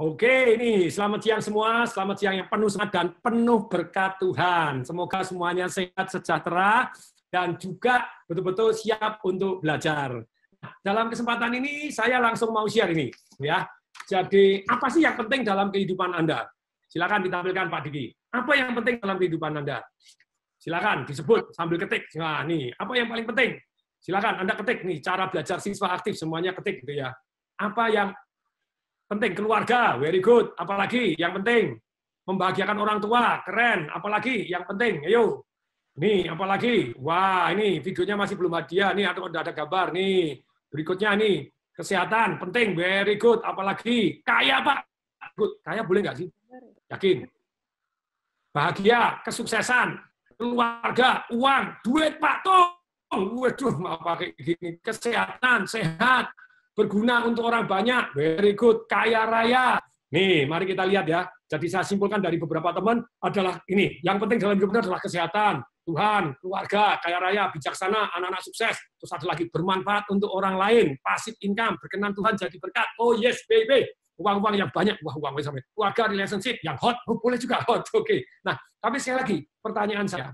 Oke, ini selamat siang semua, selamat siang yang penuh semangat dan penuh berkat Tuhan. Semoga semuanya sehat, sejahtera, dan juga betul-betul siap untuk belajar. Dalam kesempatan ini saya langsung mau share ini, ya. Jadi apa sih yang penting dalam kehidupan Anda? Silakan ditampilkan Pak Diki. Apa yang penting dalam kehidupan Anda? Silakan disebut sambil ketik. Nah, nih, apa yang paling penting? Silakan Anda ketik nih, cara belajar siswa aktif semuanya ketik gitu ya. Apa yang penting? Keluarga, very good. Apalagi yang penting? Membahagiakan orang tua, keren. Apalagi yang penting? Ayo. Nih, apalagi? Wah, ini videonya masih belum hadiah. Nih, udah ada gambar. Nih, berikutnya nih. Kesehatan, penting, very good. Apalagi? Kaya, Pak. Good. Kaya boleh nggak sih? Yakin? Bahagia, kesuksesan, keluarga, uang, duit, Pak. Tuh. Waduh, mau pakai gini. Kesehatan, sehat, berguna untuk orang banyak, very good, kaya raya. Nih, mari kita lihat ya. Jadi saya simpulkan dari beberapa teman adalah ini. Yang penting dalam hidupnya adalah kesehatan, Tuhan, keluarga, kaya raya, bijaksana, anak-anak sukses. Terus ada lagi bermanfaat untuk orang lain, passive income, berkenan Tuhan jadi berkat. Oh yes, baby. Uang-uang yang banyak, wah uang sampai. Keluarga, relationship yang hot, oh, boleh juga hot. Oke. Nah, tapi sekali lagi pertanyaan saya.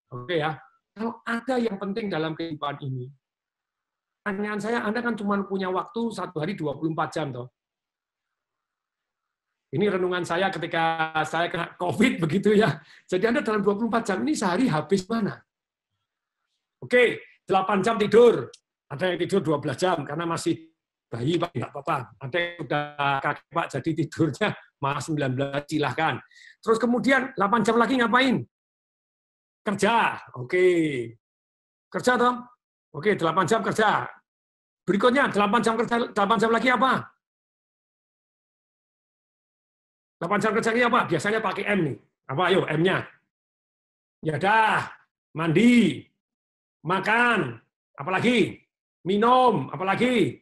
Oke ya. Kalau ada yang penting dalam kehidupan ini, pertanyaan saya, Anda kan cuma punya waktu satu hari 24 jam, toh. Ini renungan saya ketika saya kena COVID begitu ya. Jadi Anda dalam 24 jam ini sehari habis mana? Oke, 8 jam tidur. Ada yang tidur 12 jam karena masih bayi, Pak, nggak apa-apa. Ada yang udah kakek, Pak, jadi tidurnya malah 19, silahkan. Terus kemudian 8 jam lagi ngapain? Kerja. Oke. Kerja, toh? Oke, 8 jam kerja. Berikutnya 8 jam kerja, 8 jam lagi apa? 8 jam kerja lagi apa? Biasanya pakai M nih. Apa ayo M-nya? Ya dah, mandi, makan, apalagi? Minum, apalagi?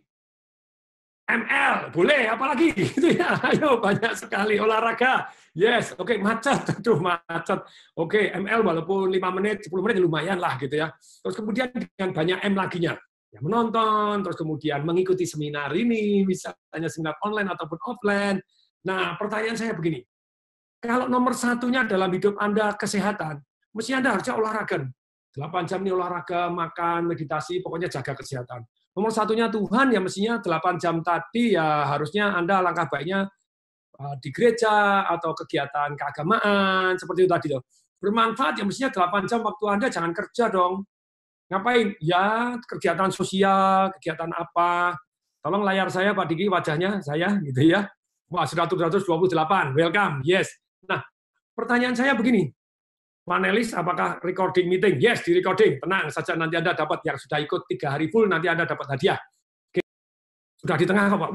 ML, boleh, apalagi? Gitu ya. Ayo banyak sekali olahraga. Yes, oke, macet, aduh macet. Oke, ML walaupun 5 menit, 10 menit lumayan lah gitu ya. Terus kemudian dengan banyak M laginya. Ya, menonton, terus kemudian mengikuti seminar ini, misalnya seminar online ataupun offline. Nah, pertanyaan saya begini. Kalau nomor satunya dalam hidup Anda kesehatan, mesti Anda harusnya olahraga. 8 jam ini olahraga, makan, meditasi, pokoknya jaga kesehatan. Nomor satunya Tuhan, ya mestinya 8 jam tadi ya harusnya Anda langkah baiknya di gereja atau kegiatan keagamaan, seperti itu tadi. Bermanfaat ya mestinya 8 jam waktu Anda jangan kerja dong. Ngapain? Ya kegiatan sosial, kegiatan apa. Tolong layar saya Pak Diki, wajahnya saya gitu ya. Wah, 128, welcome, yes. Nah, pertanyaan saya begini, panelis apakah recording meeting? Yes, di recording, tenang saja nanti Anda dapat yang sudah ikut 3 hari full, nanti Anda dapat hadiah. Oke. Sudah di tengah Pak,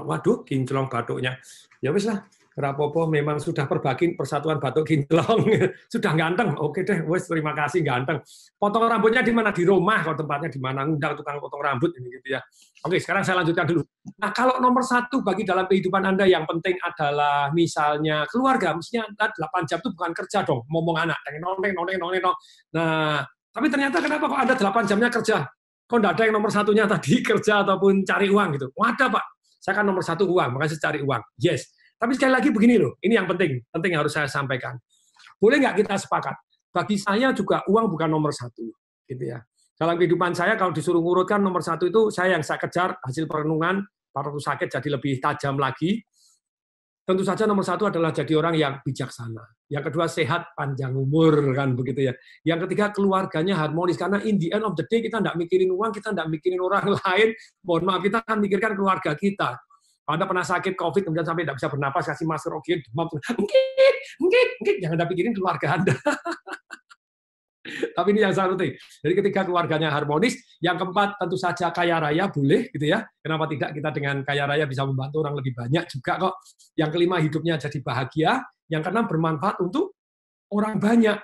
waduh kinclong batuknya. Ya wis lah, rapopo memang sudah perbakin persatuan batuk kinclong. Sudah ganteng, oke deh, wis terima kasih ganteng. Potong rambutnya di mana? Di rumah, kalau tempatnya di mana, ngundang tukang potong rambut ini gitu ya. Oke, sekarang saya lanjutkan dulu. Nah, kalau nomor satu bagi dalam kehidupan Anda yang penting adalah misalnya keluarga, mestinya 8 jam itu bukan kerja dong, ngomong anak, noneng. Nah, tapi ternyata kenapa kok Anda 8 jamnya kerja? Kok enggak ada yang nomor satunya tadi kerja ataupun cari uang gitu? Oh, ada Pak, saya kan nomor satu uang, makanya saya cari uang. Yes, tapi sekali lagi begini loh, ini yang penting harus saya sampaikan. Boleh nggak kita sepakat? Bagi saya juga uang bukan nomor satu, gitu ya. Dalam kehidupan saya kalau disuruh ngurutkan nomor satu itu saya yang saya kejar hasil perenungan, waktu sakit jadi lebih tajam lagi. Tentu saja nomor satu adalah jadi orang yang bijaksana. Yang kedua sehat, panjang umur kan begitu ya. Yang ketiga keluarganya harmonis karena in the end of the day kita tidak mikirin uang, kita tidak mikirin orang lain. Mohon maaf kita kan mikirkan keluarga kita. Anda pernah sakit COVID kemudian sampai tidak bisa bernapas kasih masker oksigen, mungkin jangan Anda pikirin keluarga Anda. Tapi ini yang sangat penting. Jadi ketika keluarganya harmonis, yang keempat tentu saja kaya raya boleh gitu ya. Kenapa tidak kita dengan kaya raya bisa membantu orang lebih banyak juga kok. Yang kelima hidupnya jadi bahagia, yang keenam bermanfaat untuk orang banyak.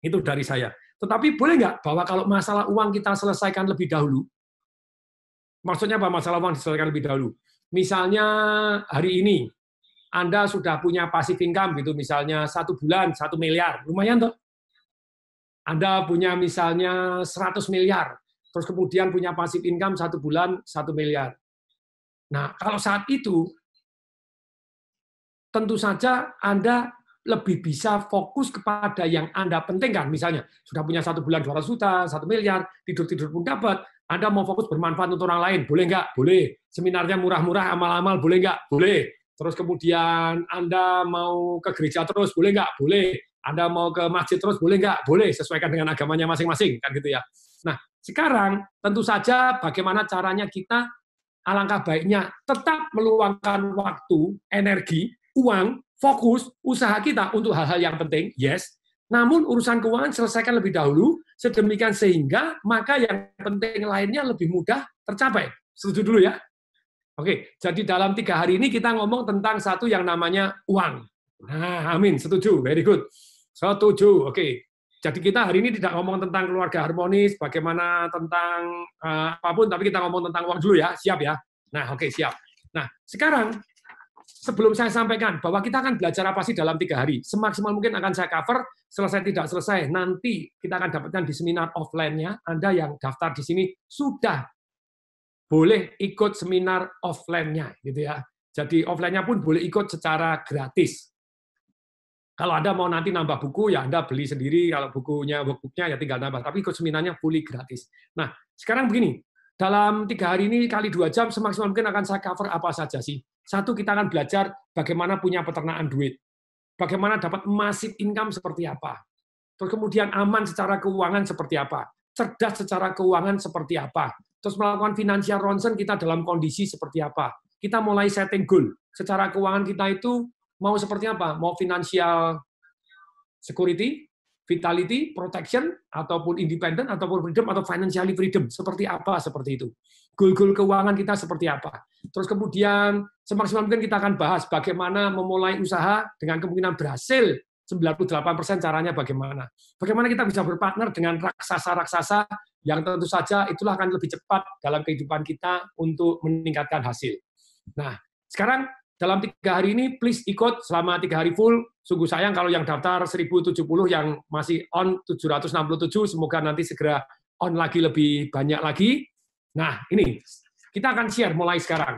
Itu dari saya. Tetapi boleh nggak bahwa kalau masalah uang kita selesaikan lebih dahulu? Maksudnya apa masalah uang diselesaikan lebih dahulu? Misalnya hari ini Anda sudah punya passive income gitu, misalnya 1 bulan 1 miliar, lumayan toh. Anda punya misalnya 100 miliar, terus kemudian punya passive income 1 bulan 1 miliar. Nah, kalau saat itu tentu saja Anda lebih bisa fokus kepada yang Anda pentingkan. Misalnya, sudah punya 1 bulan 200 juta, 1 miliar, tidur-tidur pun dapat, Anda mau fokus bermanfaat untuk orang lain, boleh nggak? Boleh. Seminarnya murah-murah, amal-amal, boleh nggak? Boleh. Terus kemudian Anda mau ke gereja terus, boleh nggak? Boleh. Anda mau ke masjid terus, boleh nggak? Boleh, sesuaikan dengan agamanya masing-masing, kan gitu ya. Nah, sekarang tentu saja bagaimana caranya kita, alangkah baiknya tetap meluangkan waktu, energi, uang, fokus, usaha kita untuk hal-hal yang penting, yes. Namun urusan keuangan selesaikan lebih dahulu, sedemikian sehingga maka yang penting lainnya lebih mudah tercapai. Setuju dulu ya? Oke, jadi dalam 3 hari ini kita ngomong tentang satu yang namanya uang. Nah, amin, setuju, very good. Setuju, oke. Jadi kita hari ini tidak ngomong tentang keluarga harmonis, bagaimana tentang apapun, tapi kita ngomong tentang uang dulu ya, siap ya? Nah, oke, siap. Nah, sekarang sebelum saya sampaikan bahwa kita akan belajar apa sih dalam 3 hari, semaksimal mungkin akan saya cover, selesai tidak selesai, nanti kita akan dapatkan di seminar offline-nya, Anda yang daftar di sini sudah boleh ikut seminar offline-nya, gitu ya. Jadi offline-nya pun boleh ikut secara gratis. Kalau Anda mau nanti nambah buku, ya Anda beli sendiri, kalau bukunya, workbook-nya ya tinggal nambah, tapi ikut seminarnya fully gratis. Nah, sekarang begini, dalam 3 hari ini kali 2 jam, semaksimal mungkin akan saya cover apa saja sih. Satu, kita akan belajar bagaimana punya peternakan duit. Bagaimana dapat massive income seperti apa. Terus kemudian aman secara keuangan seperti apa. Cerdas secara keuangan seperti apa. Terus melakukan financial ronsen kita dalam kondisi seperti apa. Kita mulai setting goal. Secara keuangan kita itu mau seperti apa? Mau financial security, vitality, protection, ataupun independent, ataupun freedom, atau financially freedom. Seperti apa seperti itu. Goal-goal keuangan kita seperti apa. Terus kemudian semaksimal mungkin kita akan bahas bagaimana memulai usaha dengan kemungkinan berhasil 98% caranya bagaimana. Bagaimana kita bisa berpartner dengan raksasa-raksasa yang tentu saja itulah akan lebih cepat dalam kehidupan kita untuk meningkatkan hasil. Nah, sekarang dalam 3 hari ini, please ikut selama 3 hari full. Sungguh sayang kalau yang daftar 1070 yang masih on 767, semoga nanti segera on lagi lebih banyak lagi. Nah, ini kita akan share mulai sekarang.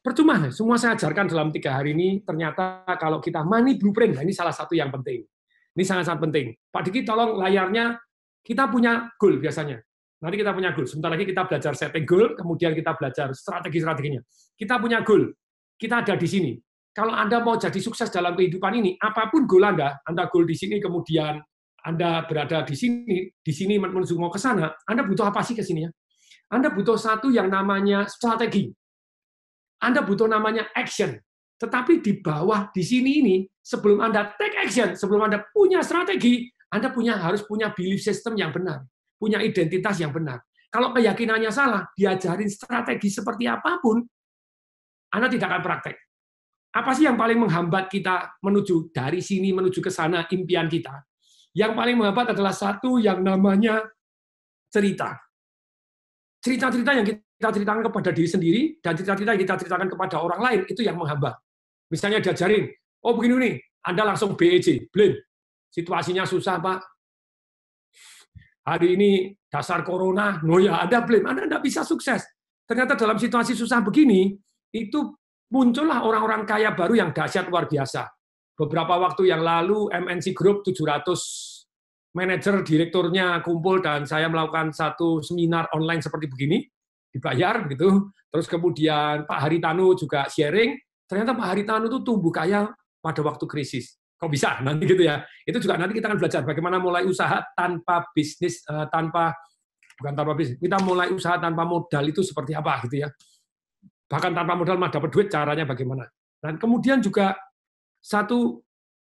Percuma, semua saya ajarkan dalam 3 hari ini, ternyata kalau kita money blueprint, nah ini salah satu yang penting. Ini sangat-sangat penting. Pak Diki, tolong layarnya, kita punya goal biasanya. Nanti kita punya goal. Sebentar lagi kita belajar setting goal, kemudian kita belajar strategi-strateginya. Kita punya goal. Kita ada di sini. Kalau Anda mau jadi sukses dalam kehidupan ini, apapun goal Anda goal di sini, kemudian Anda berada di sini menuju mau ke sana, Anda butuh apa sih ke sini ya? Anda butuh satu yang namanya strategi. Anda butuh namanya action. Tetapi di bawah di sini ini, sebelum Anda take action, sebelum Anda punya strategi, Anda harus punya belief system yang benar, punya identitas yang benar. Kalau keyakinannya salah, diajarin strategi seperti apapun, Anda tidak akan praktek. Apa sih yang paling menghambat kita menuju dari sini, menuju ke sana, impian kita? Yang paling menghambat adalah satu yang namanya cerita. Cerita-cerita yang kita ceritakan kepada diri sendiri, dan cerita-cerita yang kita ceritakan kepada orang lain, itu yang menghambat. Misalnya diajarin, oh begini nih, Anda langsung BEJ, blame. Situasinya susah, Pak. Hari ini dasar corona, no ya Anda blame, Anda tidak bisa sukses. Ternyata dalam situasi susah begini, itu muncullah orang-orang kaya baru yang dahsyat luar biasa. Beberapa waktu yang lalu MNC Group 700 manajer direkturnya kumpul dan saya melakukan satu seminar online seperti begini, dibayar begitu. Terus kemudian Pak Haritanu juga sharing, ternyata Pak Haritanu itu tumbuh kaya pada waktu krisis. Kok bisa? Nanti gitu ya. Itu juga nanti kita akan belajar bagaimana mulai usaha tanpa bisnis, bukan tanpa bisnis, kita mulai usaha tanpa modal itu seperti apa gitu ya. Bahkan tanpa modal mah dapat duit, caranya bagaimana. Dan kemudian juga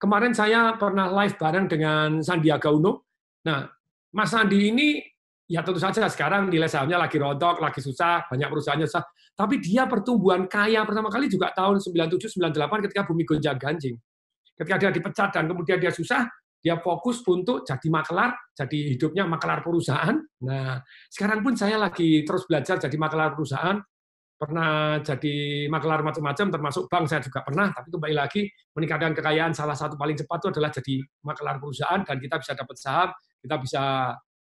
kemarin saya pernah live bareng dengan Sandiaga Uno. Nah, Mas Sandi ini ya tentu saja sekarang nilai sahamnya lagi rontok, lagi susah, banyak perusahaannya susah. Tapi dia pertumbuhan kaya pertama kali juga tahun 97-98 ketika bumi gonjang-ganjing. Ketika dia dipecat dan kemudian dia susah, dia fokus untuk jadi makelar, jadi hidupnya makelar perusahaan. Nah, sekarang pun saya lagi terus belajar jadi makelar perusahaan. Pernah jadi makelar macam-macam, termasuk bank saya juga pernah, tapi kembali lagi meningkatkan kekayaan salah satu paling cepat itu adalah jadi makelar perusahaan, dan kita bisa dapat saham, kita bisa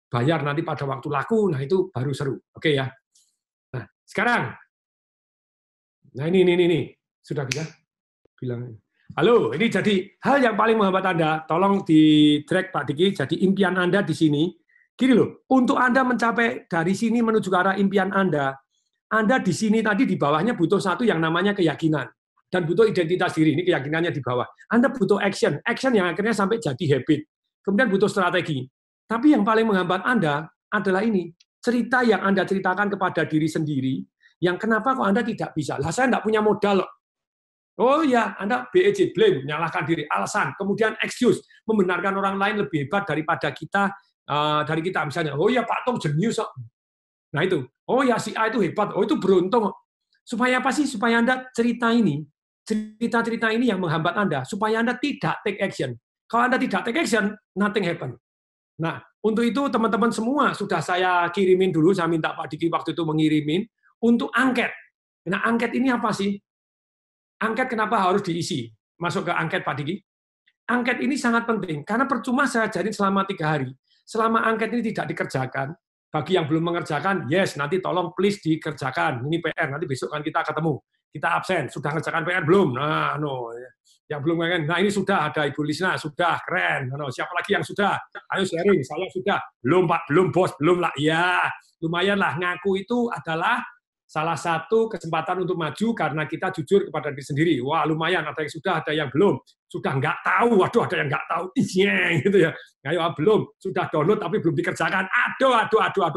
bayar nanti pada waktu laku, nah itu baru seru. Oke ya. Nah, sekarang, nah ini, sudah bisa? bilang. Halo, ini jadi hal yang paling menghambat Anda. Tolong di drag Pak Diki. Jadi impian Anda di sini. Gini loh, untuk Anda mencapai dari sini menuju ke arah impian Anda di sini tadi di bawahnya butuh satu yang namanya keyakinan. Dan butuh identitas diri. Ini keyakinannya di bawah. Anda butuh action. Action yang akhirnya sampai jadi habit. Kemudian butuh strategi. Tapi yang paling menghambat Anda adalah ini. Cerita yang Anda ceritakan kepada diri sendiri, yang kenapa kok Anda tidak bisa. Lah saya enggak punya modal loh. Oh ya, Anda BEJ, blame, menyalahkan diri, alasan, kemudian excuse, membenarkan orang lain lebih hebat daripada kita, dari kita misalnya. Oh ya, Pak Tong jenius kok. Nah itu, oh ya si A itu hebat, oh itu beruntung. Supaya apa sih? Supaya Anda cerita-cerita ini yang menghambat Anda, supaya Anda tidak take action. Kalau Anda tidak take action, nothing happen. Nah, untuk itu teman-teman semua sudah saya kirimin dulu, saya minta Pak Diki waktu itu mengirimin untuk angket. Nah, angket ini apa sih? Angket kenapa harus diisi? Masuk ke angket Pak Diki. Angket ini sangat penting, karena percuma saya ajarin selama 3 hari. Selama angket ini tidak dikerjakan, bagi yang belum mengerjakan, yes, nanti tolong please dikerjakan. Ini PR, nanti besok kan kita ketemu. Kita absen, sudah ngerjakan PR belum? Nah, no. Yang belum kan, nah ini sudah ada Ibu Lisna, sudah, keren. No, siapa lagi yang sudah? Ayo sharing, saya sudah. Belum Pak, belum bos, belum lah. Ya, lumayan lah, ngaku itu adalah salah satu kesempatan untuk maju karena kita jujur kepada diri sendiri. Wah, lumayan, ada yang sudah, ada yang belum. Sudah nggak tahu, waduh ada yang nggak tahu. Iya, gitu ya. Ayo, belum. Sudah download tapi belum dikerjakan. Aduh.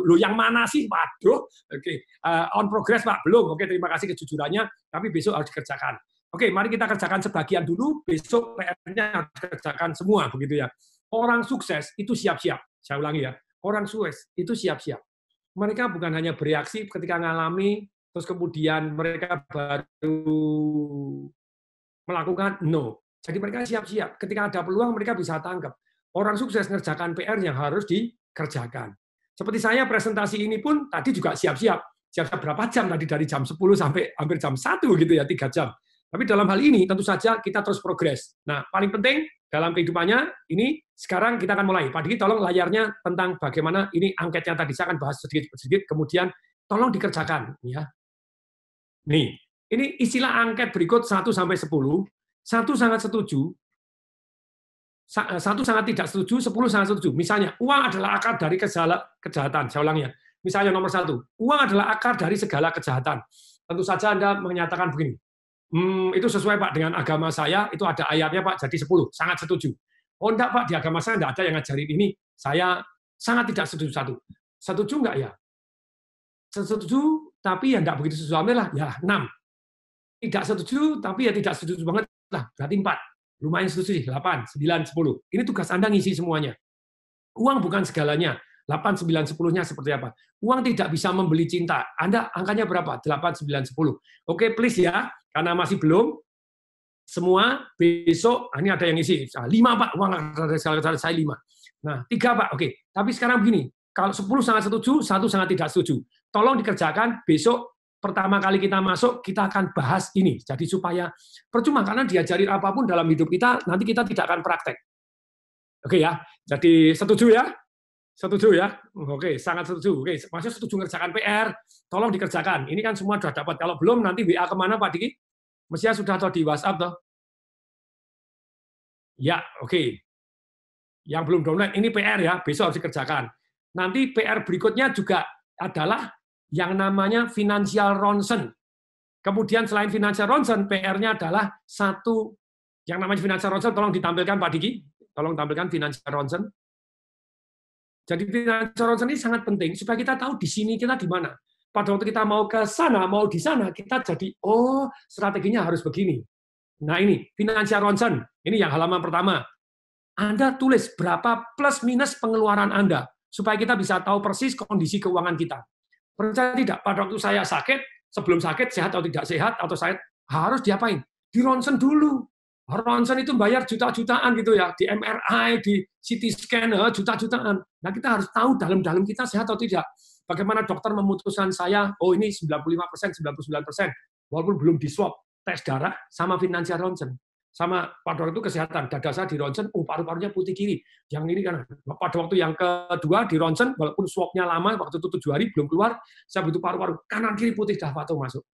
Loh, yang mana sih? Waduh. Oke, on progress, Pak. Belum. Oke, terima kasih kejujurannya, tapi besok harus dikerjakan. Oke, mari kita kerjakan sebagian dulu, besok PR-nya harus dikerjakan semua, begitu ya. Orang sukses itu siap-siap. Saya ulangi ya. Orang sukses itu siap-siap. Mereka bukan hanya bereaksi ketika mengalami, terus kemudian mereka baru melakukan, no. Jadi mereka siap-siap. Ketika ada peluang, mereka bisa tangkap. Orang sukses mengerjakan PR yang harus dikerjakan. Seperti saya presentasi ini pun tadi juga siap-siap. Siap-siap berapa jam tadi, dari jam 10 sampai hampir jam 1 gitu ya, 3 jam. Tapi dalam hal ini tentu saja kita terus progres. Nah, paling penting dalam kehidupannya ini sekarang kita akan mulai. Pak Diki tolong layarnya tentang bagaimana ini angketnya tadi saya akan bahas sedikit, kemudian tolong dikerjakan ya. Nih, ini istilah angket berikut 1 sampai 10. 1 sangat setuju, 1 sangat tidak setuju, 10 sangat setuju. Misalnya, uang adalah akar dari kejahatan. Saya ulangi ya. Misalnya nomor 1, uang adalah akar dari segala kejahatan. Tentu saja Anda menyatakan begini. Itu sesuai Pak dengan agama saya, itu ada ayatnya Pak, jadi 10, sangat setuju. Oh enggak Pak, di agama saya enggak ada yang ngajarin ini, saya sangat tidak setuju. Setuju enggak ya? Setuju, tapi ya enggak begitu setuju lah, ya 6. Tidak setuju, tapi ya tidak setuju banget lah, berarti 4. Lumayan setuju, 8, 9, 10. Ini tugas Anda ngisi semuanya. Uang bukan segalanya. 8, 9, 10-nya seperti apa? Uang tidak bisa membeli cinta. Anda angkanya berapa? 8, 9, 10. Oke, please ya. Karena masih belum, semua besok, ini ada yang isi. 5, Pak. Uang dari segala saya 5. Nah, 3, Pak. Oke. Tapi sekarang begini. Kalau 10 sangat setuju, 1 sangat tidak setuju. Tolong dikerjakan. Besok, pertama kali kita masuk, kita akan bahas ini. Jadi supaya percuma, karena diajarin apapun dalam hidup kita, nanti kita tidak akan praktek. Oke ya. Jadi setuju ya? Setuju ya? Oke, sangat setuju. Oke, maksudnya setuju mengerjakan PR, tolong dikerjakan. Ini kan semua sudah dapat. Kalau belum, nanti WA kemana Pak Diki? Mestinya sudah atau di WhatsApp toh? Ya, oke. Yang belum download, ini PR ya, besok harus dikerjakan. Nanti PR berikutnya juga adalah yang namanya financial ronsen. Kemudian selain financial ronsen, PR-nya adalah satu, yang namanya financial ronsen, tolong ditampilkan Pak Diki. Tolong tampilkan financial ronsen. Jadi financial ronsen ini sangat penting supaya kita tahu di sini kita di mana. Pada waktu kita mau ke sana, mau di sana, kita jadi, oh strateginya harus begini. Nah ini, financial ronsen, ini yang halaman pertama. Anda tulis berapa plus minus pengeluaran Anda, supaya kita bisa tahu persis kondisi keuangan kita. Percaya tidak, pada waktu saya sakit, sebelum sakit, sehat atau tidak sehat, atau saya harus diapain? Di ronsen dulu. Ronsen itu bayar juta-jutaan gitu ya, di MRI, di CT scan, juta-jutaan. Nah kita harus tahu dalam-dalam kita sehat atau tidak. Bagaimana dokter memutuskan saya, oh ini 95%, 99%, walaupun belum di swab, tes darah, sama financial ronsen. Sama pada waktu itu kesehatan, dada saya di ronsen, paru-parunya putih kiri. Yang ini kan, pada waktu yang kedua di ronsen, walaupun swabnya lama, waktu itu 7 hari belum keluar, saya butuh paru-paru, kanan kiri putih, dah Pak masuk.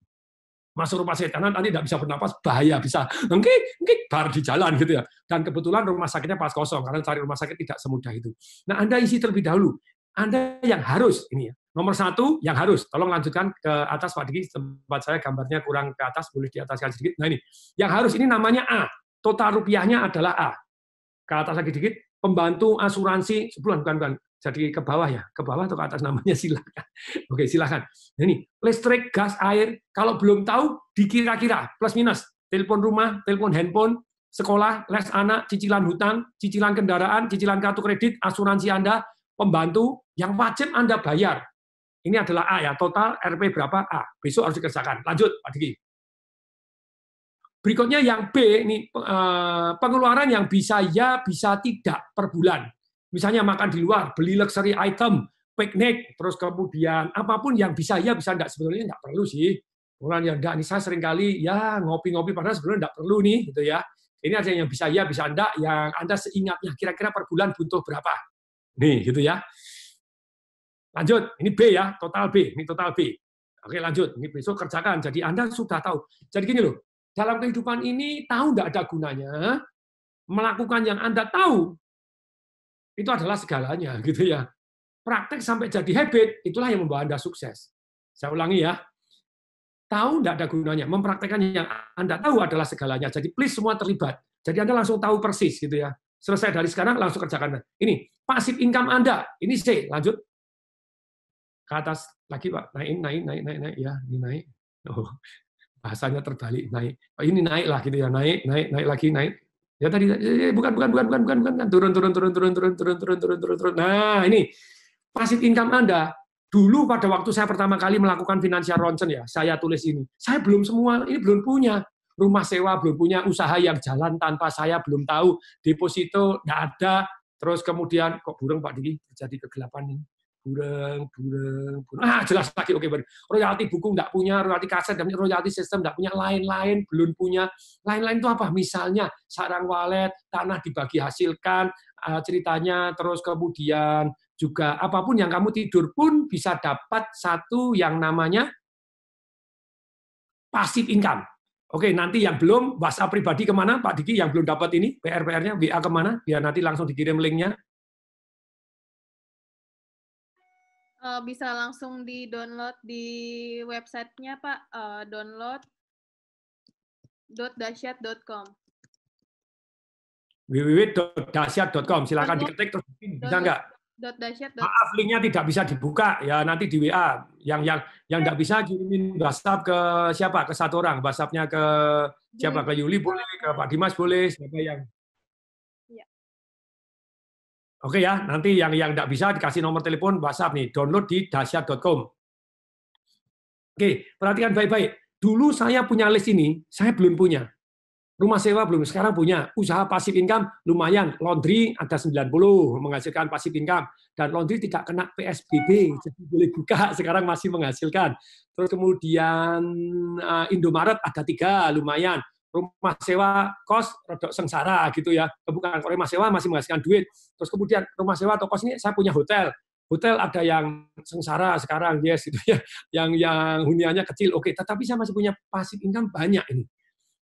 masuk rumah sakit karena nanti tidak bisa bernapas, bahaya, bisa ngkik bar di jalan gitu ya. Dan kebetulan rumah sakitnya pas kosong karena cari rumah sakit tidak semudah itu. Nah, Anda isi terlebih dahulu. Anda yang harus ini ya. Nomor 1 yang harus. Tolong lanjutkan ke atas Pak Diki, tempat saya gambarnya kurang ke atas, boleh di ataskan sedikit. Nah, ini yang harus, ini namanya A. Total rupiahnya adalah A. Ke atas lagi dikit, pembantu asuransi bukan. Jadi ke bawah ya, ke bawah atau ke atas namanya silakan. Oke, silakan. Nah, ini listrik, gas, air. Kalau belum tahu, dikira-kira plus minus. Telepon rumah, telepon handphone, sekolah, les anak, cicilan hutang, cicilan kendaraan, cicilan kartu kredit, asuransi Anda, pembantu yang wajib Anda bayar. Ini adalah A ya, total RP berapa A. Besok harus dikerjakan. Lanjut, Pak Diki. Berikutnya yang B, ini pengeluaran yang bisa ya, bisa tidak per bulan. Misalnya makan di luar, beli luxury item, piknik, terus kemudian apapun yang bisa ya, bisa enggak, sebetulnya enggak perlu sih. Orang yang enggak, ini saya sering kali ya ngopi-ngopi, padahal sebetulnya enggak perlu nih, gitu ya. Ini ada yang bisa ya, bisa enggak, yang Anda seingatnya kira-kira per bulan butuh berapa. Nih, gitu ya. Lanjut, ini B ya, total B, ini total B. Oke, lanjut, ini besok kerjakan. Jadi Anda sudah tahu. Jadi gini loh, dalam kehidupan ini tahu enggak ada gunanya, melakukan yang Anda tahu, itu adalah segalanya, gitu ya. Praktek sampai jadi habit, itulah yang membawa Anda sukses. Saya ulangi ya. Tahu tidak ada gunanya, mempraktekkan yang Anda tahu adalah segalanya. Jadi please semua terlibat. Jadi Anda langsung tahu persis, gitu ya. Selesai dari sekarang langsung kerjakan. Ini pasif income Anda. Ini C, lanjut. Ke atas lagi Pak, naik ya, ini naik. Oh, bahasanya terbalik, naik. Oh, ini naik lah gitu ya, naik lagi, naik. Ya tadi bukan, turun. Nah, ini passive income Anda. Dulu pada waktu saya pertama kali melakukan financial ronsen ya, saya tulis ini. Saya belum semua, ini belum punya rumah sewa, belum punya usaha yang jalan tanpa saya, belum tahu deposito enggak ada. Terus kemudian kok burung Pak Diki terjadi kegelapan ini. Burung. Jelas lagi, oke. Royalti buku enggak punya, royalti kaset, royalti sistem enggak punya, lain-lain belum punya. Lain-lain itu apa? Misalnya sarang walet, tanah dibagi hasilkan, ceritanya, terus kemudian juga apapun yang kamu tidur pun bisa dapat satu yang namanya passive income. Oke, nanti yang belum, WhatsApp pribadi kemana, Pak Diki, yang belum dapat ini, PR-nya, WA kemana, biar nanti langsung dikirim linknya. Bisa langsung di-download di websitenya, Pak. Download.dasyat.com. www.dasyat.com. Silakan diketik terus bisa nggak? Maaf, linknya tidak bisa dibuka ya, nanti di WA. Yang nggak bisa kirimin WhatsApp ke siapa? Ke satu orang. WhatsApp-nya ke siapa? Ke Yuli boleh, ke Pak Dimas boleh, siapa yang? Oke ya, nanti yang nggak bisa dikasih nomor telepon WhatsApp nih, download di dasyat.com. Oke, perhatikan baik-baik. Dulu saya punya list ini, saya belum punya. Rumah sewa belum, sekarang punya. Usaha pasif income lumayan, laundry ada 90 menghasilkan pasif income, dan laundry tidak kena PSBB, jadi boleh buka, sekarang masih menghasilkan. Terus kemudian Indomaret ada 3 lumayan. Rumah sewa kos rodok sengsara gitu ya. Bukan, kalau rumah sewa masih menghasilkan duit. Terus kemudian rumah sewa atau kos ini saya punya hotel. Hotel ada yang sengsara sekarang, yes gitu ya. Yang huniannya kecil, oke, tetapi saya masih punya pasif income banyak ini.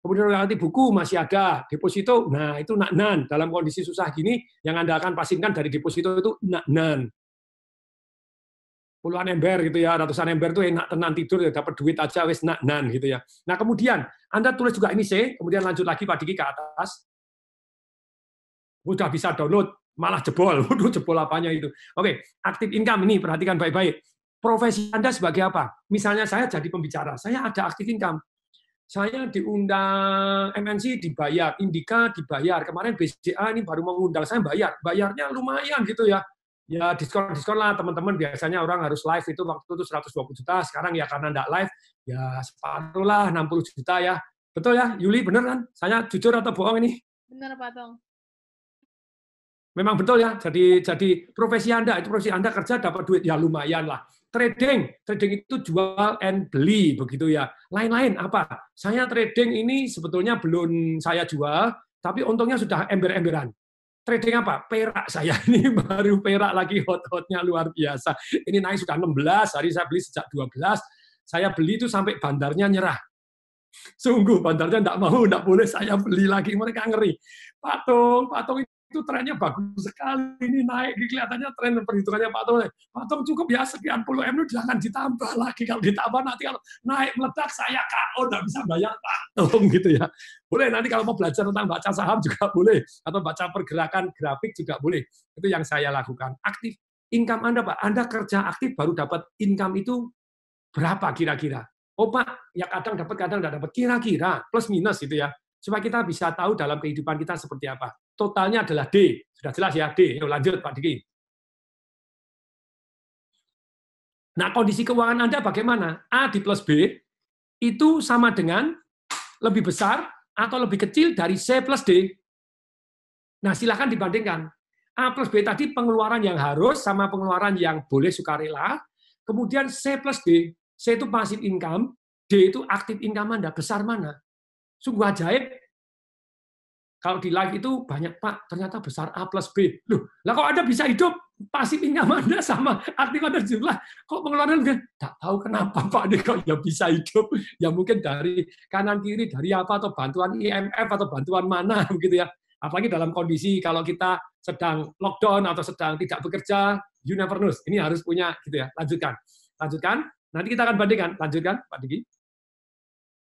Kemudian royalti buku masih ada, deposito, nah itu nak-nan. Dalam kondisi susah gini, yang Anda akan pasifkan dari deposito itu nak-nan. Puluhan ember gitu ya, ratusan ember itu enak tenan tidur ya, dapat duit aja wis nak-nan gitu ya. Nah kemudian Anda tulis juga ini C, kemudian lanjut lagi Pak Diki ke atas. Udah bisa download, malah jebol. Waduh, jebol apanya itu. Oke, active income ini perhatikan baik-baik. Profesi Anda sebagai apa? Misalnya saya jadi pembicara, saya ada active income. Saya diundang MNC dibayar, Indika dibayar. Kemarin BCA ini baru mengundang saya bayar. Bayarnya lumayan gitu ya. Ya diskon lah teman-teman, biasanya orang harus live itu waktu itu 120 juta, sekarang ya karena enggak live ya separuh lah 60 juta ya. Betul ya, Yuli, bener kan? Saya jujur atau bohong ini? Bener, Pak Tong. Memang betul ya. Jadi profesi Anda kerja dapat duit ya lumayan lah. Trading itu jual and beli begitu ya. Lain-lain apa? Saya trading ini sebetulnya belum saya jual, tapi untungnya sudah ember-emberan. Trading apa? Perak saya ini baru perak lagi hot-hotnya luar biasa. Ini naik sudah 16, hari saya beli sejak 12. Saya beli itu sampai bandarnya nyerah. Sungguh bandarnya enggak boleh saya beli lagi. Mereka ngeri. Pak Tung itu trennya bagus sekali. Ini naik, kelihatannya tren perhitungannya Pak Tung cukup ya sekian puluh M itu jangan ditambah lagi. Kalau ditambah nanti kalau naik meledak saya KO, nggak bisa bayar Pak Tung gitu ya. Boleh nanti kalau mau belajar tentang baca saham juga boleh, atau baca pergerakan grafik juga boleh. Itu yang saya lakukan. Aktif income Anda Pak, Anda kerja aktif baru dapat income itu berapa kira-kira? Oh Pak, ya kadang dapat, kadang nggak dapat. Kira-kira plus minus gitu ya. Supaya kita bisa tahu dalam kehidupan kita seperti apa. Totalnya adalah D. Sudah jelas ya, D. Yuk lanjut Pak Diki. Nah, kondisi keuangan Anda bagaimana? A di plus B itu sama dengan lebih besar atau lebih kecil dari C plus D. Nah, silakan dibandingkan. A plus B tadi pengeluaran yang harus sama pengeluaran yang boleh sukarela. Kemudian C plus D. C itu passive income, D itu active income Anda. Besar mana? Sungguh ajaib. Kalau di live itu banyak, Pak, ternyata besar A plus B. Loh, lah kok Anda bisa hidup? Passive income Anda sama aktif Anda jumlah. Kok pengeluaran Anda? Tak tahu kenapa, Pak, ini kok ya bisa hidup. Ya mungkin dari kanan-kiri, dari apa, atau bantuan IMF, atau bantuan mana, begitu ya. Apalagi dalam kondisi kalau kita sedang lockdown, atau sedang tidak bekerja, you never know. Ini harus punya, gitu ya. Lanjutkan. Nanti kita akan bandingkan. Lanjutkan, Pak Diki.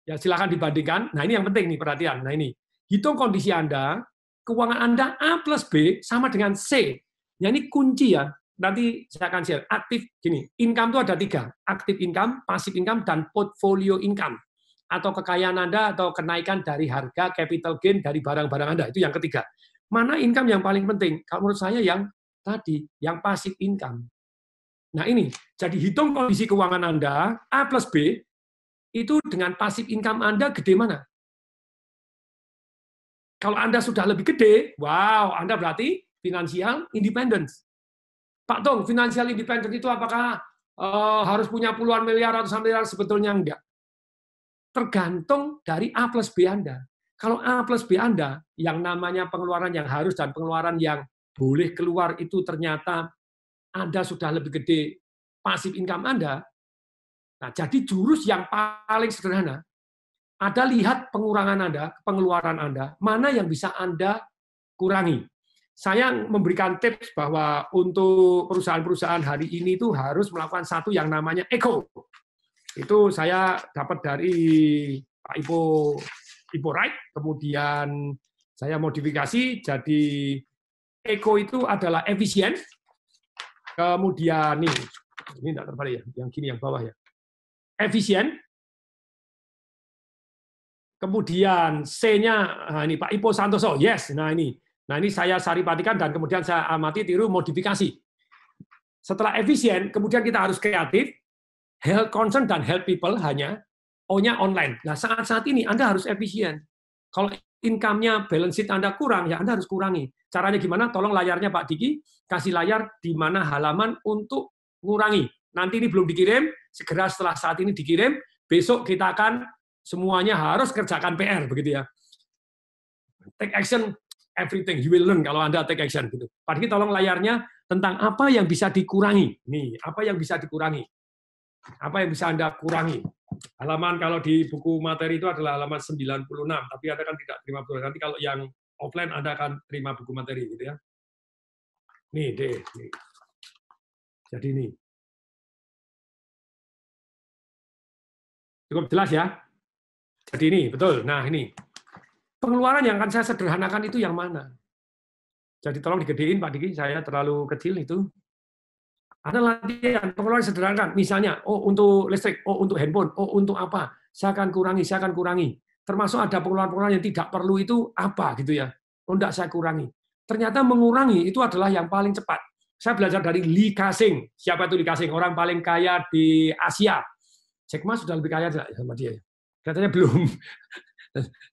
Ya, silakan dibandingkan. Nah, ini yang penting nih, perhatian. Nah, ini. Hitung kondisi Anda, keuangan Anda A plus B sama dengan C. Ya, ini kunci ya. Nanti saya akan share. Aktif, gini, income itu ada 3. Active income, passive income, dan portfolio income. Atau kekayaan Anda, atau kenaikan dari harga, capital gain dari barang-barang Anda. Itu yang ketiga. Mana income yang paling penting? Kalau menurut saya yang tadi, yang passive income. Nah ini, jadi hitung kondisi keuangan Anda, A plus B, itu dengan passive income Anda gede mana? Kalau Anda sudah lebih gede, wow, Anda berarti financial independence. Pak Tung, financial independence itu apakah harus punya puluhan miliar, ratusan miliar? Sebetulnya enggak. Tergantung dari A plus B Anda. Kalau A plus B Anda, yang namanya pengeluaran yang harus dan pengeluaran yang boleh keluar itu ternyata Anda sudah lebih gede passive income Anda, nah jadi jurus yang paling sederhana, ada lihat pengurangan Anda, pengeluaran Anda, mana yang bisa Anda kurangi. Saya memberikan tips bahwa untuk perusahaan-perusahaan hari ini itu harus melakukan satu yang namanya ECO. Itu saya dapat dari Pak Ipo Wright, kemudian saya modifikasi jadi ECO itu adalah efisien. Kemudian nih, ini tidak terbalik ya, yang gini yang bawah ya. Efisien. Kemudian C-nya, nah ini Pak Ipo Santoso, yes. Nah ini saya saripatikan dan kemudian saya amati, tiru, modifikasi. Setelah efisien, kemudian kita harus kreatif, health concern dan help people hanya O-nya online. Nah saat ini Anda harus efisien. Kalau income-nya, balance sheet Anda kurang, ya Anda harus kurangi. Caranya gimana? Tolong layarnya Pak Diki, kasih layar di mana halaman untuk ngurangi. Nanti ini belum dikirim, segera setelah saat ini dikirim, besok kita akan semuanya harus kerjakan PR, begitu ya. Take action, everything you will learn kalau Anda take action. Gitu. Pak Diki tolong layarnya tentang apa yang bisa dikurangi. Nih, apa yang bisa dikurangi. Apa yang bisa Anda kurangi. Halaman kalau di buku materi itu adalah halaman 96, tapi Anda kan tidak terima buku. Nanti kalau yang offline Anda akan terima buku materi gitu ya. Nih, deh. Nih. Jadi ini. Cukup jelas ya? Jadi ini, betul. Nah, ini. Pengeluaran yang akan saya sederhanakan itu yang mana? Jadi tolong digedein Pak Diki, saya terlalu kecil itu. Ada latihan pengeluaran sederhana, misalnya, oh untuk listrik, oh untuk handphone, oh untuk apa? Saya akan kurangi. Termasuk ada pengeluaran-pengeluaran yang tidak perlu itu apa gitu ya? Oh enggak, saya kurangi. Ternyata mengurangi itu adalah yang paling cepat. Saya belajar dari Lee Ka-shing. Siapa itu Lee Ka-shing? Orang paling kaya di Asia. Jack Ma sudah lebih kaya sama dia. Katanya belum.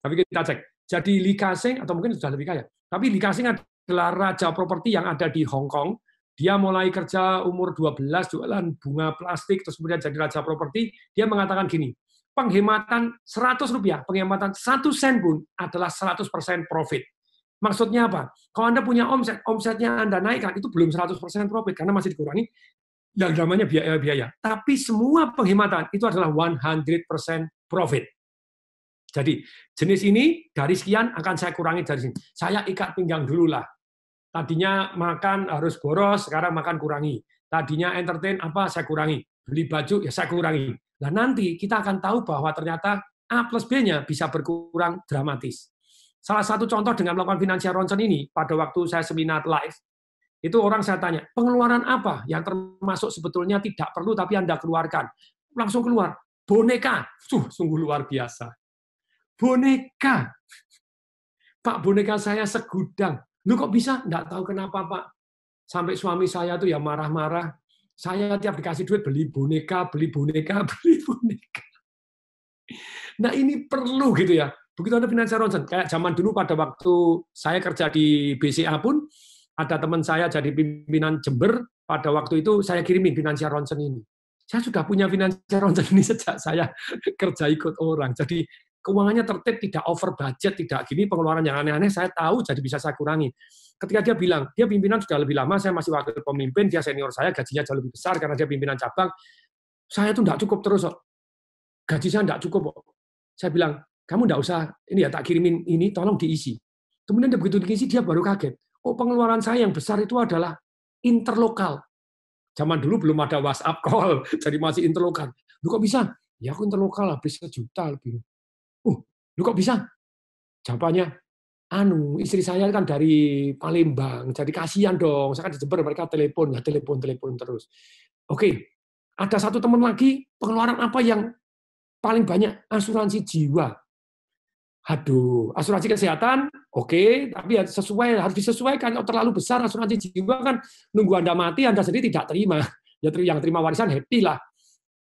Tapi kita cek. Jadi Lee Ka-shing atau mungkin sudah lebih kaya. Tapi Lee Ka-shing adalah raja properti yang ada di Hong Kong. Dia mulai kerja umur 12, jualan bunga plastik, terus kemudian jadi raja properti. Dia mengatakan gini, penghematan Rp100, penghematan 1 sen pun adalah 100% profit. Maksudnya apa? Kalau Anda punya omset, omsetnya Anda naikkan, itu belum 100% profit, karena masih dikurangi yang namanya biaya-biaya. Tapi semua penghematan itu adalah 100% profit. Jadi jenis ini dari sekian akan saya kurangi dari sini. Saya ikat pinggang dulu lah. Tadinya makan harus boros, sekarang makan kurangi. Tadinya entertain apa saya kurangi. Beli baju ya saya kurangi. Nah nanti kita akan tahu bahwa ternyata A plus B-nya bisa berkurang dramatis. Salah satu contoh dengan melakukan financial ronsen ini, pada waktu saya seminar live, itu orang saya tanya, pengeluaran apa yang termasuk sebetulnya tidak perlu tapi Anda keluarkan? Langsung keluar, boneka. Sungguh luar biasa. Boneka. Pak, boneka saya segudang. Lu kok bisa? Nggak tahu kenapa, Pak. Sampai suami saya tuh ya marah-marah. Saya tiap dikasih duit beli boneka, beli boneka, beli boneka. Nah ini perlu gitu ya. Begitu ada financial ronsen. Kayak zaman dulu pada waktu saya kerja di BCA pun, ada teman saya jadi pimpinan Jember, pada waktu itu saya kirimin financial ronsen ini. Saya sudah punya financial ronsen ini sejak saya kerja ikut orang. Jadi keuangannya tertib, tidak over budget, tidak gini, pengeluaran yang aneh-aneh saya tahu, jadi bisa saya kurangi. Ketika dia bilang, dia pimpinan sudah lebih lama, saya masih wakil pemimpin, dia senior saya, gajinya jauh lebih besar karena dia pimpinan cabang, saya itu tidak cukup terus, kok. Gaji saya tidak cukup, kok. Saya bilang, kamu tidak usah, ini ya tak kirimin ini, tolong diisi. Kemudian dia begitu diisi, dia baru kaget. Oh, pengeluaran saya yang besar itu adalah interlokal. Zaman dulu belum ada WhatsApp call, jadi masih interlokal. Lu kok bisa? Ya aku interlokal habis 1 juta lebih. Lu kok bisa? Jawabannya, istri saya kan dari Palembang, jadi kasihan dong. Saya kan di Jember, mereka telepon terus. Oke, ada satu teman lagi, pengeluaran apa yang paling banyak? Asuransi jiwa. Aduh, asuransi kesehatan, oke, tapi ya harus disesuaikan. Kalau terlalu besar asuransi jiwa kan nunggu Anda mati, Anda sendiri tidak terima. Ya yang terima warisan happy lah.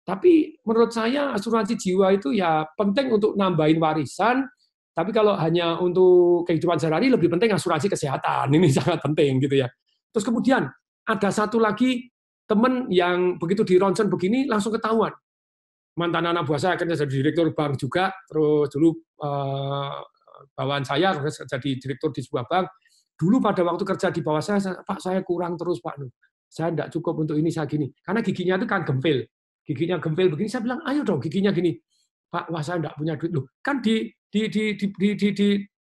Tapi menurut saya asuransi jiwa itu ya penting untuk nambahin warisan, tapi kalau hanya untuk kehidupan sehari-hari lebih penting asuransi kesehatan. Ini sangat penting gitu ya. Terus kemudian ada satu lagi teman yang begitu di ronsen begini langsung ketahuan. Mantan anak buah saya akhirnya jadi direktur bank juga, terus dulu bawahan saya jadi direktur di sebuah bank. Dulu pada waktu kerja di bawah saya, Pak saya kurang terus Pak, saya tidak cukup untuk ini saya gini, karena giginya itu kan gempil, giginya gempil begini, saya bilang ayo dong giginya gini, Pak wah saya tidak punya duit loh, kan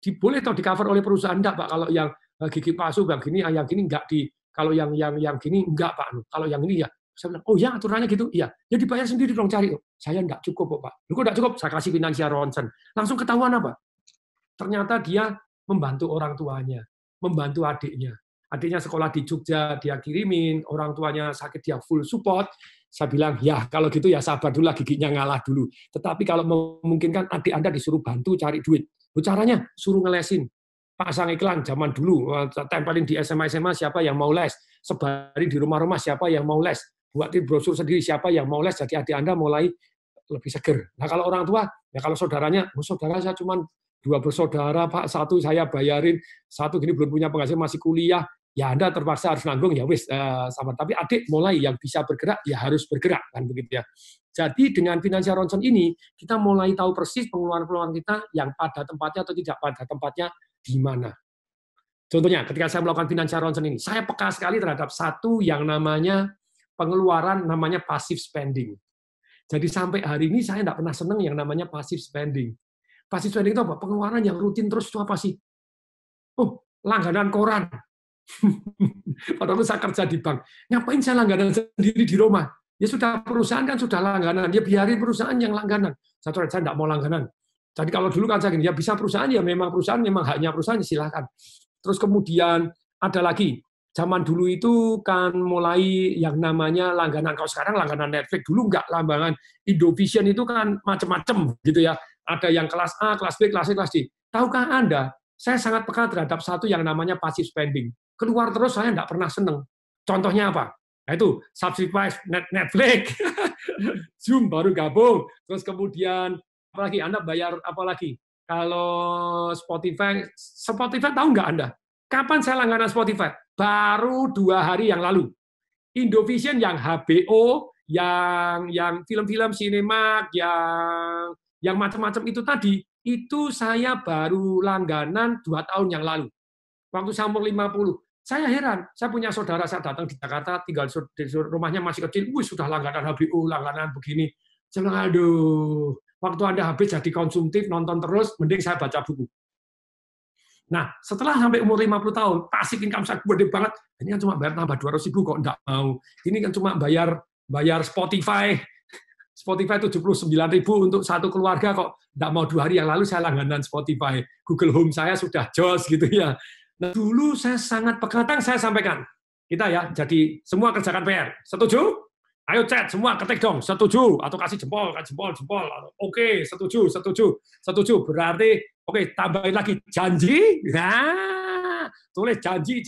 boleh toh di cover oleh perusahaan enggak Pak, kalau yang gigi palsu begini, yang gini enggak kalau yang gini enggak Pak, kalau yang ini ya. Saya bilang, oh ya aturannya gitu, iya. Ya dibayar sendiri dong cari. Saya enggak cukup, Pak. Lu kok enggak cukup? Saya kasih financial ronsen. Langsung ketahuan apa? Ternyata dia membantu orang tuanya, membantu adiknya. Adiknya sekolah di Jogja, dia kirimin, orang tuanya sakit, dia full support. Saya bilang, ya kalau gitu ya sabar dulu, giginya ngalah dulu. Tetapi kalau memungkinkan adik Anda disuruh bantu cari duit. Caranya suruh ngelesin. Pasang iklan zaman dulu, tempelin di SMA siapa yang mau les, sebarin di rumah-rumah siapa yang mau les, buatin brosur sendiri siapa yang mau les, jadi adik Anda mulai lebih seger. Nah kalau orang tua, ya kalau saudaranya, saudara saya cuma 2 bersaudara Pak, 1 saya bayarin, 1 gini belum punya penghasilan masih kuliah, ya Anda terpaksa harus nanggung, ya wis sama. Tapi adik mulai yang bisa bergerak, ya harus bergerak kan begitu ya. Jadi dengan financial ronsen ini kita mulai tahu persis pengeluaran-pengeluaran kita yang pada tempatnya atau tidak pada tempatnya di mana. Contohnya, ketika saya melakukan financial ronsen ini, saya peka sekali terhadap satu yang namanya pengeluaran namanya passive spending. Jadi sampai hari ini saya tidak pernah senang yang namanya passive spending. Passive spending itu apa? Pengeluaran yang rutin terus itu apa sih? Oh, langganan koran. Padahal saya kerja di bank. Ngapain saya langganan sendiri di rumah? Ya sudah, perusahaan kan sudah langganan. Ya biarin perusahaan yang langganan. Saya tidak mau langganan. Jadi kalau dulu kan saya gini, ya bisa perusahaan, ya memang perusahaan, memang haknya perusahaan, silakan. Terus kemudian ada lagi, zaman dulu itu kan mulai yang namanya langganan. Kalau sekarang langganan Netflix, dulu enggak, langganan Indovision itu kan macam-macam gitu ya. Ada yang kelas A, kelas B, kelas C, kelas D. Tahukah Anda, saya sangat peka terhadap satu yang namanya passive spending. Keluar terus saya enggak pernah senang. Contohnya apa? Nah itu, subscribe Netflix, Zoom baru gabung, terus kemudian apalagi Anda bayar apalagi? Kalau Spotify tahu nggak Anda? Kapan saya langganan Spotify? Baru 2 hari yang lalu. Indovision yang HBO, yang film-film Cinemark, yang macam-macam itu tadi, itu saya baru langganan 2 tahun yang lalu. Waktu saya umur 50. Saya heran, saya punya saudara, saya datang di Jakarta, tinggal di rumahnya masih kecil, sudah langganan HBO, langganan begini. Saya bilang, aduh, waktu Anda habis jadi konsumtif, nonton terus, mending saya baca buku. Nah, setelah sampai umur 50 tahun, pasif income saya gede banget, ini kan cuma bayar tambah 200.000 kok enggak mau. Ini kan cuma bayar Spotify 79.000 untuk satu keluarga kok enggak mau. 2 hari yang lalu saya langganan Spotify. Google Home saya sudah jos gitu ya. Nah, dulu saya sangat pekatang, saya sampaikan. Kita ya, jadi semua kerjakan PR. Setuju? Ayo chat, semua ketik dong, setuju, atau kasih jempol. Oke, setuju. Berarti, oke, tambahin lagi, janji. Nah, tulis janji.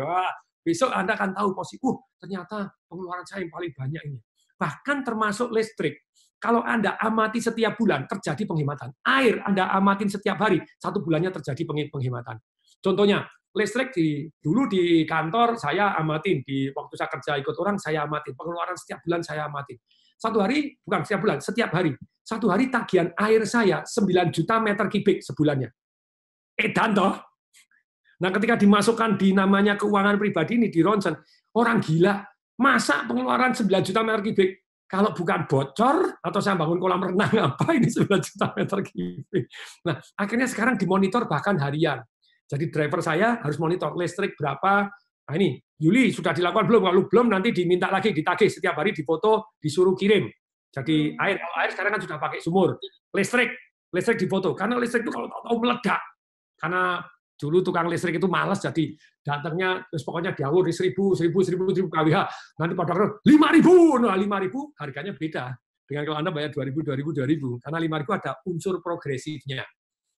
Wah, besok Anda akan tahu posisi, ternyata pengeluaran saya yang paling banyak ini. Bahkan termasuk listrik. Kalau Anda amati setiap bulan, terjadi penghematan. Air, Anda amatin setiap hari, 1 bulannya terjadi penghematan. Contohnya, listrik dulu di kantor saya amatin, di waktu saya kerja ikut orang saya amatin, pengeluaran setiap bulan saya amatin. Setiap hari. Satu hari tagihan air saya 9 juta meter kubik sebulannya. Edan toh. Nah, ketika dimasukkan di namanya keuangan pribadi ini di ronsen, orang gila, masa pengeluaran 9 juta meter kubik? Kalau bukan bocor atau saya bangun kolam renang apa ini 9 juta meter kubik. Nah, akhirnya sekarang dimonitor bahkan harian. Jadi driver saya harus monitor listrik berapa. Nah ini, Yuli sudah dilakukan belum? Kalau belum nanti diminta lagi, ditagih setiap hari difoto, disuruh kirim. Jadi kalau air sekarang kan sudah pakai sumur. Listrik difoto. Karena listrik itu kalau tahu meledak. Karena dulu tukang listrik itu malas, jadi datangnya terus pokoknya diawur di 1.000 kWh. Nanti pada 5.000. Nah, 5.000 harganya beda dengan kalau Anda bayar 2.000. Karena 5.000 ada unsur progresifnya.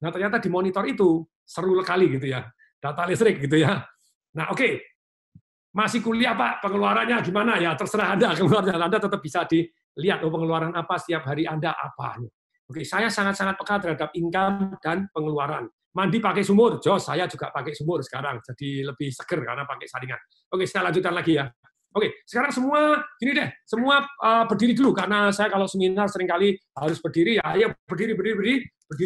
Nah, ternyata di monitor itu seru sekali gitu ya, data listrik gitu ya. Nah, oke. Masih kuliah Pak, pengeluarannya gimana ya? Terserah Anda, pengeluaran Anda tetap bisa dilihat pengeluaran apa setiap hari Anda apa. Oke, saya sangat-sangat peka terhadap income dan pengeluaran. Mandi pakai sumur, jos saya juga pakai sumur sekarang, jadi lebih seger karena pakai saringan. Oke, saya lanjutkan lagi ya. Oke, sekarang semua gini deh, semua berdiri dulu karena saya kalau seminar seringkali harus berdiri ya. Ayo berdiri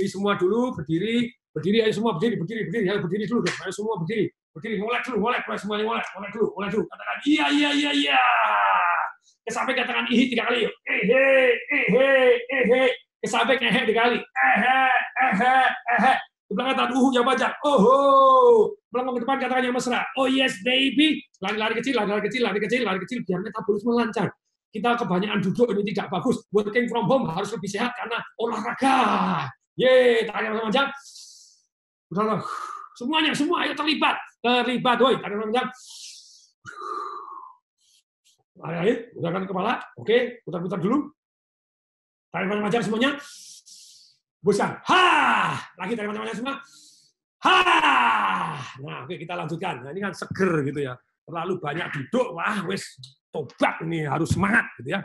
semua dulu, berdiri ayo semua berdiri, ayo berdiri dulu deh. Ayo semua berdiri, molek semuanya molek dulu. Katakan iya. Sampai katakan ihi 3 kali yuk. Sampai ngehe 3 kali. Di belakang katakan yang panjang. Melengkung ke depan katakan yang mesra. Oh yes baby. Lari kecil biar metabolisme lancar. Kita kebanyakan duduk ini tidak bagus. Working from home harus lebih sehat karena olahraga. Tarik yang panjang. Udah semuanya ayo terlibat. Woi, tarik yang panjang. Lari, udahkan kepala. Oke, putar-putar dulu. Tarik yang panjang semuanya. Bosan. Lagi tarik macam-macam semua. Nah, oke kita lanjutkan. Nah, ini kan seger gitu ya. Terlalu banyak duduk, wah wes tobat ini harus semangat gitu ya.